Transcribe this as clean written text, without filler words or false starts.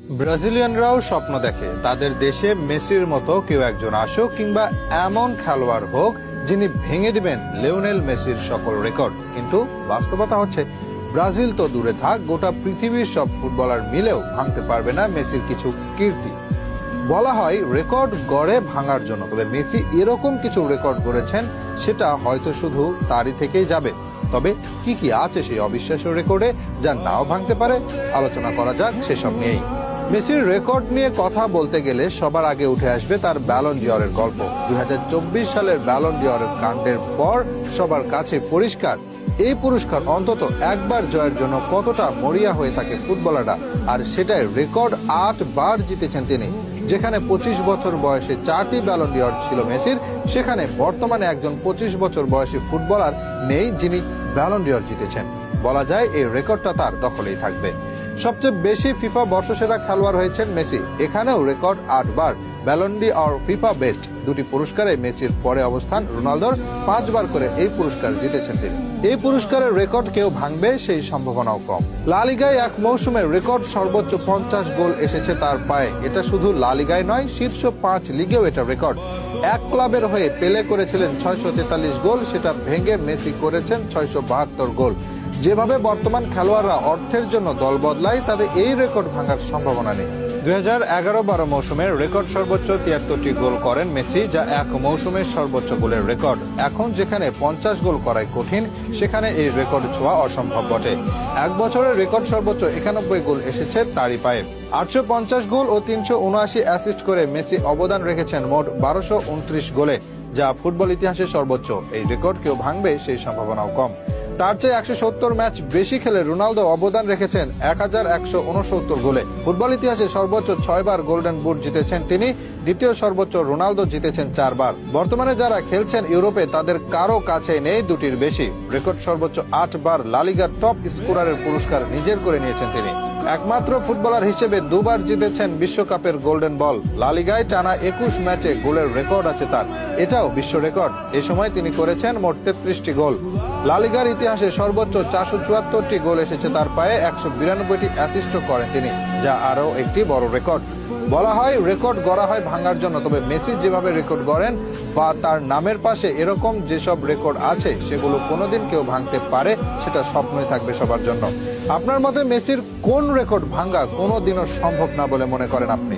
ব্রাজিলিয়ানরাও স্বপ্ন দেখে তাদের দেশে মেসির মতো কেউ একজন আসুক, কিংবা এমন খেলোয়াড় হোক যিনি ভেঙে দিবেন লিওনেল মেসির সকল রেকর্ড। কিন্তু বাস্তবতা হচ্ছে ব্রাজিল তো দূরে থাক, গোটা পৃথিবীর সব ফুটবলার মিলেও ভাঙতে পারবে না মেসির কিছু কীর্তি। বলা হয় রেকর্ড গড়ে ভাঙার জন্য, তবে মেসি এরকম কিছু রেকর্ড গড়েছেন সেটা হয়তো শুধু তারই থেকেই যাবে। তবে কি কি আছে সেই অবিশ্বাস্য রেকর্ডে যা নাও ভাঙতে পারে, আলোচনা করা যাক সেসব নিয়েই। মেসির রেকর্ড নিয়ে কথা বলতে গেলে সবার আগে উঠে আসবে তার ব্যালন ডি'অরের গল্প। 2024 সালের ব্যালন ডি'অরের কাণ্ডের পর সবার কাছে পরিষ্কার এই পুরস্কার অন্তত একবার জয়ের জন্য কতটা মরিয়া হয়ে থাকে ফুটবলাররা, আর সেটাই রেকর্ড 8 বার জিতেছেন তিনি। যেখানে 25 বছর বয়সে 4টি ব্যালন ডি'অর ছিল মেসির, সেখানে বর্তমানে একজন 25 বছর বয়সী ফুটবলার নেই যিনি ব্যালন ডি'অর জিতেছেন। বলা যায় এই রেকর্ডটা তার দখলেই থাকবে। সবচেয়ে বেশি ফিফা বর্ষসেরা খেলোয়াড় হয়েছেন মেসি, এখানেও রেকর্ড 8 বার। ব্যালন ডি'অর ফিফা বেস্ট দুটি পুরস্কারে মেসির পরে অবস্থান রোনালদোর, 5 বার করে এই পুরস্কার জিতেছেন তিনি। এই পুরস্কারের রেকর্ড কেউ ভাঙবে সেই সম্ভাবনাও কম। লা লিগায় এক মৌসুমে রেকর্ড সর্বোচ্চ 50 গোল এসেছে তার পায়ে। এটা শুধু লা লিগায় নয়, শীর্ষ 5 লিগেও এটা রেকর্ড। এক ক্লাবের হয়ে পেলে করেছিলেন 643 গোল, সেটা ভেঙে মেসি করেছেন 672 গোল। যেভাবে বর্তমান খেলোয়াড়রা অর্থের জন্য দল বদলায়, তাদের এই রেকর্ড ভাঙার সম্ভাবনা নেই। 2011-12 মৌসুমে রেকর্ড সর্বোচ্চ 73টি গোল করেন মেসি, যা এক মৌসুমের সর্বোচ্চ গোলের রেকর্ড। এখন যেখানে 50 গোল করাই কঠিন, সেখানে এই রেকর্ড ছোঁয়া অসম্ভব বটে। এক বছরের রেকর্ড সর্বোচ্চ 91 গোল এসেছে তারই পায়ে। 850 গোল ও 379 অ্যাসিস্ট করে মেসি অবদান রেখেছেন মোট 1229 গোলে, যা ফুটবল ইতিহাসের সর্বোচ্চ। এই রেকর্ড কেউ ভাঙবে সেই সম্ভাবনাও কম। তার চেয়ে 170 ম্যাচ বেশি খেলে রোনালদো অবদান রেখেছেন 1169 গোলে। ফুটবল ইতিহাসে সর্বোচ্চ 6 বার গোল্ডেন বুট জিতেছেন তিনি। দ্বিতীয় সর্বোচ্চ রোনালদো জিতেছেন 4 বার। বর্তমানে যারা খেলছেন ইউরোপে তাদের কারো কাছে নেই দুটির বেশি। রেকর্ড সর্বোচ্চ 8 বার লা লিগার টপ স্কোরারের পুরস্কার নিজের করে নিয়েছেন তিনি। একমাত্র ফুটবলার হিসেবে 2 বার জিতেছেন বিশ্বকাপের গোল্ডেন বল। লা লিগায় টানা 21 ম্যাচে গোলের রেকর্ড আছে তার, এটাও বিশ্ব রেকর্ড। এ সময় তিনি করেছেন মোট 33টি গোল। লা লিগার ইতিহাসে সর্বোচ্চ 474টি গোল এসেছে তার পায়ে, 192টি অ্যাসিস্টও করেন তিনি, যা আরও একটি বড় রেকর্ড। বলা হয় রেকর্ড গড়া হয় ভাঙার জন্য, তবে মেসি যেভাবে রেকর্ড গড়েন বা তার নামের পাশে এরকম যেসব রেকর্ড আছে সেগুলো কোনোদিন কেউ ভাঙতে পারে, সেটা স্বপ্নই থাকবে সবার জন্য। আপনার মতে মেসির কোন রেকর্ড ভাঙা কোনোদিনও সম্ভব না বলে মনে করেন আপনি?